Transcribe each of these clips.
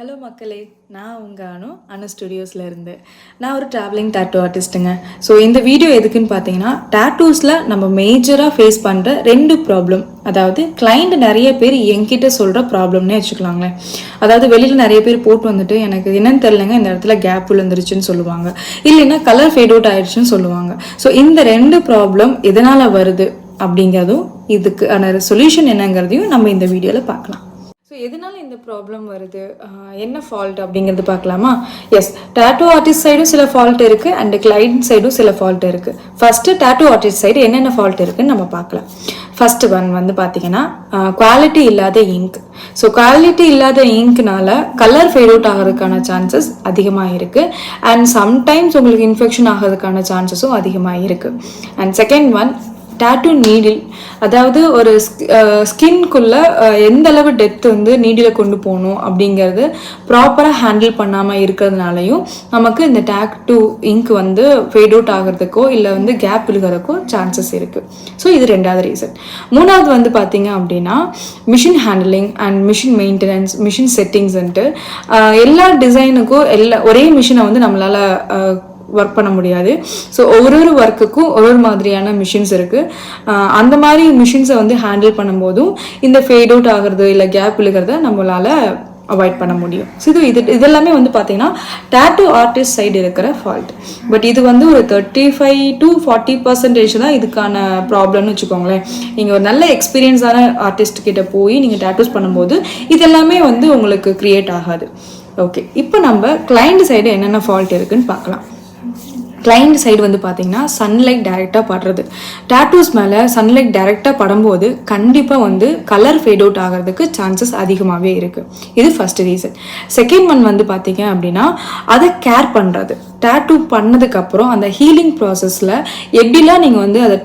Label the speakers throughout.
Speaker 1: Hello மக்களே, நான் உங்கள் அனு ஸ்டுடியோஸில் இருந்து. நான் ஒரு ட்ராவலிங் டேட்டூ ஆர்டிஸ்ட்டுங்க. ஸோ இந்த வீடியோ எதுக்குன்னு பார்த்தீங்கன்னா, டேட்டூஸில் நம்ம மேஜராக ஃபேஸ் பண்ணுற 2 ப்ராப்ளம், அதாவது கிளைண்ட் நிறைய பேர் என்கிட்ட சொல்கிற ப்ராப்ளம்னே வச்சுக்கலாங்களேன். அதாவது வெளியில் நிறைய பேர் போட்டு வந்துட்டு எனக்கு என்னன்னு தெரிலங்க, இந்த இடத்துல கேப் விழுந்துருச்சுன்னு சொல்லுவாங்க, இல்லைன்னா கலர் ஃபேட் அவுட் ஆயிடுச்சுன்னு சொல்லுவாங்க. ஸோ இந்த 2 ப்ராப்ளம் எதனால் வருது அப்படிங்கிறதும் இதுக்கான சொல்யூஷன் என்னங்கிறதையும் நம்ம இந்த வீடியோவில் பார்க்கலாம். ஸோ எதனால இந்த ப்ராப்ளம் வருது, என்ன ஃபால்ட் அப்படிங்கிறது பார்க்கலாமா? எஸ், டேட்டூ ஆர்டிஸ்ட் சைடும் சில ஃபால்ட் இருக்குது அண்ட் கிளைண்ட் சைடும் சில ஃபால்ட் இருக்குது. ஃபஸ்ட்டு டேட்டூ ஆர்டிஸ்ட் சைடு என்னென்ன ஃபால்ட் இருக்குதுன்னு நம்ம பார்க்கலாம். ஃபர்ஸ்ட் ஒன் வந்து பார்த்தீங்கன்னா குவாலிட்டி இல்லாத இங்க். ஸோ குவாலிட்டி இல்லாத இங்க்னால கலர் ஃபேட் அவுட் ஆகிறதுக்கான சான்சஸ் அதிகமாக இருக்குது அண்ட் சம்டைம்ஸ் உங்களுக்கு இன்ஃபெக்ஷன் ஆகிறதுக்கான சான்சஸும் அதிகமாக இருக்குது. And second one, tattoo needle. அதாவது ஒரு ஸ்கின்குள்ளே எந்த அளவு டெப்த் வந்து நீடில் கொண்டு போகணும் அப்படிங்கிறது ப்ராப்பராக ஹேண்டில் பண்ணாமல் இருக்கிறதுனாலையும் நமக்கு இந்த டேட்டூ இங்க் வந்து ஃபேட் அவுட் ஆகிறதுக்கோ இல்லை வந்து கேப் விழுகிறதுக்கோ சான்சஸ் இருக்குது. ஸோ இது 2வது ரீசன். 3வது வந்து பார்த்தீங்க அப்படின்னா machine handling and machine maintenance, machine செட்டிங்ஸ்ன்ட்டு எல்லா டிசைனுக்கும் ஒரே மிஷினை வந்து நம்மளால் ஒர்க் பண்ண முடியாது. ஸோ ஒரு ஒர்க்குக்கும் ஒரு மாதிரியான மிஷின்ஸ் இருக்குது. அந்த மாதிரி மிஷின்ஸை வந்து ஹேண்டில் பண்ணும்போதும் இந்த ஃபேட் அவுட் ஆகிறது இல்லை கேப் விழுகிறத நம்மளால் அவாய்ட் பண்ண முடியும். ஸோ இதெல்லாமே வந்து பார்த்தீங்கன்னா டேட்டூ ஆர்டிஸ்ட் சைடு இருக்கிற ஃபால்ட். பட் இது வந்து ஒரு 35 to 40% தான் இதுக்கான ப்ராப்ளம்னு வச்சுக்கோங்களேன். நீங்கள் ஒரு நல்ல எக்ஸ்பீரியன்ஸான ஆர்டிஸ்ட் கிட்ட போய் நீங்கள் டேட்டூஸ் பண்ணும்போது இதெல்லாமே வந்து உங்களுக்கு க்ரியேட் ஆகாது. ஓகே, இப்போ நம்ம கிளைண்ட் சைடு என்னென்ன ஃபால்ட் இருக்குன்னு பார்க்கலாம். கிளைண்ட் சைடு வந்து பார்த்தீங்கன்னா சன்லைட் டைரெக்டாக படுறது. டேட்டூஸ் மேலே சன்லைட் டைரெக்டாக படும்போது கண்டிப்பாக வந்து கலர் ஃபேட் அவுட் ஆகிறதுக்கு சான்சஸ் அதிகமாகவே இருக்குது. இது ஃபர்ஸ்ட் ரீசன். செகண்ட் ஒன் வந்து பார்த்தீங்க அப்படின்னா அதை கேர் பண்ணுறது. டேட்டூ பண்ணதுக்கப்புறம் அந்த ஹீலிங் ப்ராசஸில் எப்படிலாம் நீங்கள் வந்து அதை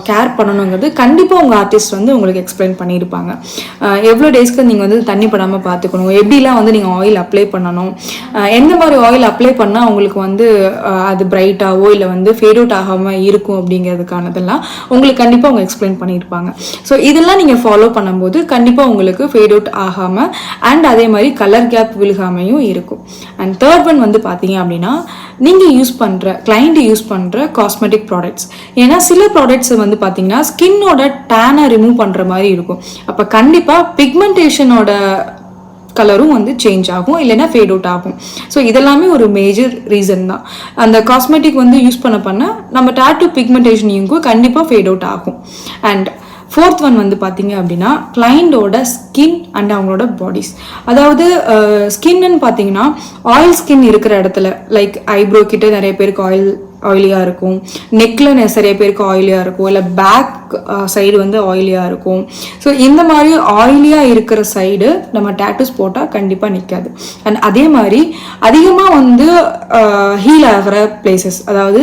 Speaker 1: கேர் பண்ணணுங்கிறது கண்டிப்பாக உங்கள் ஆர்டிஸ்ட் வந்து உங்களுக்கு எக்ஸ்பிளைன் பண்ணியிருப்பாங்க. எவ்வளோ டேஸ்க்கு நீங்கள் வந்து தண்ணி படாமல் பார்த்துக்கணும், எப்படிலாம் வந்து நீங்கள் ஆயில் அப்ளை பண்ணணும், எந்த மாதிரி ஆயில் அப்ளை பண்ணால் உங்களுக்கு வந்து அது பிரைட்டாகவோ இல்லை வந்து ஃபேட் அவுட் ஆகாமல் இருக்கும் அப்படிங்கிறதுக்கானதெல்லாம் உங்களுக்கு கண்டிப்பாக அவங்க எக்ஸ்பிளைன் பண்ணியிருப்பாங்க. ஸோ இதெல்லாம் நீங்கள் ஃபாலோ பண்ணும்போது கண்டிப்பாக உங்களுக்கு ஃபேட் அவுட் ஆகாமல் அண்ட் அதே மாதிரி கலர் கேப் விழுகாமையும் இருக்கும். அண்ட் தேர்ட் ஒன் வந்து பார்த்தீங்க அப்படின்னா நீங்கள் கிளைண்ட் யூஸ் பண்ணுற காஸ்மெட்டிக் ப்ராடக்ட்ஸ். ஏன்னா சில ப்ராடக்ட்ஸ் வந்து பார்த்தீங்கன்னா ஸ்கின்னோட டேனை ரிமூவ் பண்ணுற மாதிரி இருக்கும். அப்போ கண்டிப்பாக பிக்மெண்டேஷனோட கலரும் வந்து சேஞ்ச் ஆகும், இல்லைன்னா ஃபேட் அவுட் ஆகும். ஸோ இதெல்லாமே ஒரு மேஜர் ரீசன் தான். அந்த காஸ்மெட்டிக் வந்து யூஸ் பண்ண நம்ம டேட்டூ பிக்மெண்டேஷனையும் கண்டிப்பாக ஃபேட் அவுட் ஆகும். அண்ட் ஃபோர்த் ஒன் வந்து பார்த்தீங்க அப்படின்னா கிளைண்டோட ஸ்கின் அண்ட் அவங்களோட பாடிஸ். அதாவது ஸ்கின்னு பார்த்தீங்கன்னா ஆயில் ஸ்கின் இருக்கிற இடத்துல, லைக் ஐப்ரோ கிட்ட நிறைய பேருக்கு ஆயிலியாக இருக்கும், நெக்கில் நிறைய பேருக்கு ஆயிலியாக இருக்கும், இல்லை பேக் சைடு வந்து ஆயிலியாக இருக்கும். ஸோ இந்த மாதிரி ஆயிலியாக இருக்கிற சைடு நம்ம டேட்டூஸ் போட்டால் கண்டிப்பாக நிற்காது. அண்ட் அதே மாதிரி அதிகமாக வந்து ஹீல் ஆகிற பிளேசஸ், அதாவது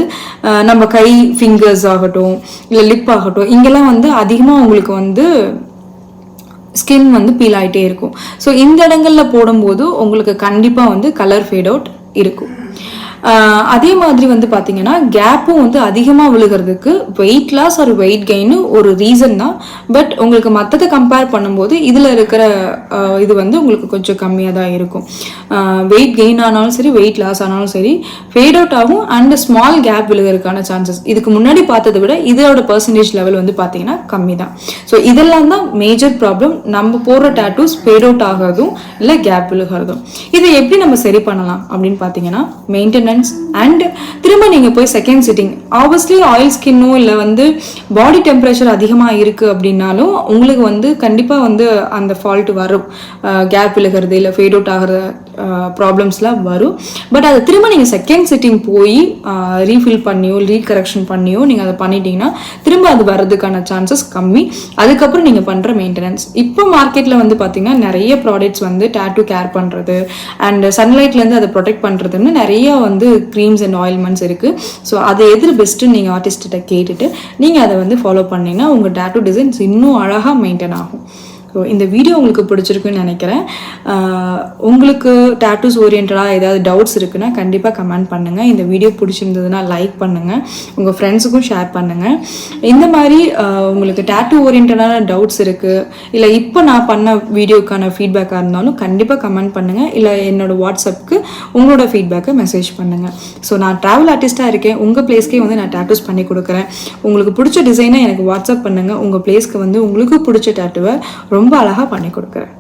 Speaker 1: நம்ம கை ஃபிங்கர்ஸ் ஆகட்டும் இல்லை லிப் ஆகட்டும், இங்கெல்லாம் வந்து அதிகமாக உங்களுக்கு வந்து ஸ்கின் வந்து பீல் ஆகிட்டே இருக்கும். ஸோ இந்த இடங்களில் போடும்போது உங்களுக்கு கண்டிப்பாக வந்து கலர் ஃபேட் அவுட் இருக்கும். அதே மாதிரி வந்து பார்த்தீங்கன்னா கேப்பும் வந்து அதிகமாக விழுகிறதுக்கு வெயிட் லாஸ் ஒரு வெயிட் கெயின் ஒரு ரீசன் தான். பட் உங்களுக்கு மற்றதை கம்பேர் பண்ணும்போது இதில் இருக்கிற இது வந்து உங்களுக்கு கொஞ்சம் கம்மியாக தான் இருக்கும். வெயிட் கெயின் ஆனாலும் சரி, வெயிட் லாஸ் ஆனாலும் சரி, ஃபேட் அவுட் ஆகும் அண்ட் ஸ்மால் கேப் விழுகிறதுக்கான சான்சஸ் இதுக்கு முன்னாடி பார்த்ததை விட இதோட பர்சன்டேஜ் லெவல் வந்து பார்த்தீங்கன்னா கம்மி தான். ஸோ இதெல்லாம் தான் மேஜர் ப்ராப்ளம். நம்ம போடுற டேட்டூஸ் ஃபேட் அவுட் ஆகிறதும் இல்லை கேப் விழுகிறதும். இதை எப்படி நம்ம சரி பண்ணலாம் அப்படின்னு பார்த்தீங்கன்னா மெயின்டெனன்ஸ் அண்ட் திரும்ப நீங்க போய் செகண்ட் சிட்டிங். ஆப்வியஸ்லி ஆயில் ஸ்கின்னோ இல்லை வந்து பாடி டெம்பரேச்சர் அதிகமாக இருக்கு அப்படின்னாலும் உங்களுக்கு வந்து கண்டிப்பாக வந்து அந்த ஃபால்ட் வரும். கேப் விழுகிறது இல்லை ஃபேட் அவுட் ஆகிற ப்ராப்ளம்ஸ்லாம் வரும். பட் அதை திரும்ப நீங்கள் செகண்ட் சிட்டிங் போய் ரீஃபில் பண்ணியோ ரீகரெக்ஷன் பண்ணியோ நீங்கள் அதை பண்ணிட்டீங்கன்னா திரும்ப அது வர்றதுக்கான சான்சஸ் கம்மி. அதுக்கப்புறம் நீங்கள் பண்ணுற மெயின்டெனன்ஸ். இப்போ மார்க்கெட்டில் வந்து பார்த்தீங்கன்னா நிறைய ப்ராடக்ட்ஸ் வந்து டேட்டூ கேர் பண்ணுறது அண்ட் சன்லைட்லேருந்து அதை ப்ரொடெக்ட் பண்ணுறதுன்னு நிறைய வந்து க்ரீம்ஸ் அண்ட் ஆயில்மெண்ட்ஸ் இருக்குது. ஸோ அதை எது பெஸ்ட்டுன்னு நீங்கள் ஆர்டிஸ்ட்டை கேட்டுட்டு நீங்கள் அதை வந்து ஃபாலோ பண்ணிங்கன்னா உங்கள் டேட்டூ டிசைன்ஸ் இன்னும் அழகாக மெயின்டைன் ஆகும். ஸோ இந்த வீடியோ உங்களுக்கு பிடிச்சிருக்குன்னு நினைக்கிறேன். உங்களுக்கு டேட்டூஸ் ஓரியன்டாக ஏதாவது டவுட்ஸ் இருக்குன்னா கண்டிப்பாக கமெண்ட் பண்ணுங்கள். இந்த வீடியோ பிடிச்சிருந்ததுன்னா லைக் பண்ணுங்கள், உங்கள் ஃப்ரெண்ட்ஸுக்கும் ஷேர் பண்ணுங்கள். இந்த மாதிரி உங்களுக்கு டேட்டூ ஓரியன்டான டவுட்ஸ் இருக்குது, இல்லை இப்போ நான் பண்ண வீடியோக்கான ஃபீட்பேக்காக இருந்தாலும் கண்டிப்பாக கமெண்ட் பண்ணுங்கள், இல்லை என்னோடய வாட்ஸ்அப்புக்கு உங்களோட ஃபீட்பேக்கை மெசேஜ் பண்ணுங்கள். ஸோ நான் ட்ராவல் ஆர்டிஸ்ட்டாக இருக்கேன், உங்கள் பிளேஸ்க்கே வந்து நான் டேட்டூஸ் பண்ணி கொடுக்குறேன். உங்களுக்கு பிடிச்ச டிசைனை எனக்கு வாட்ஸ்அப் பண்ணுங்கள், உங்கள் பிளேஸ்க்கு வந்து உங்களுக்கு பிடிச்ச டேட்டூவை ரொம்ப அழகாக பண்ணி கொடுக்குறேன்.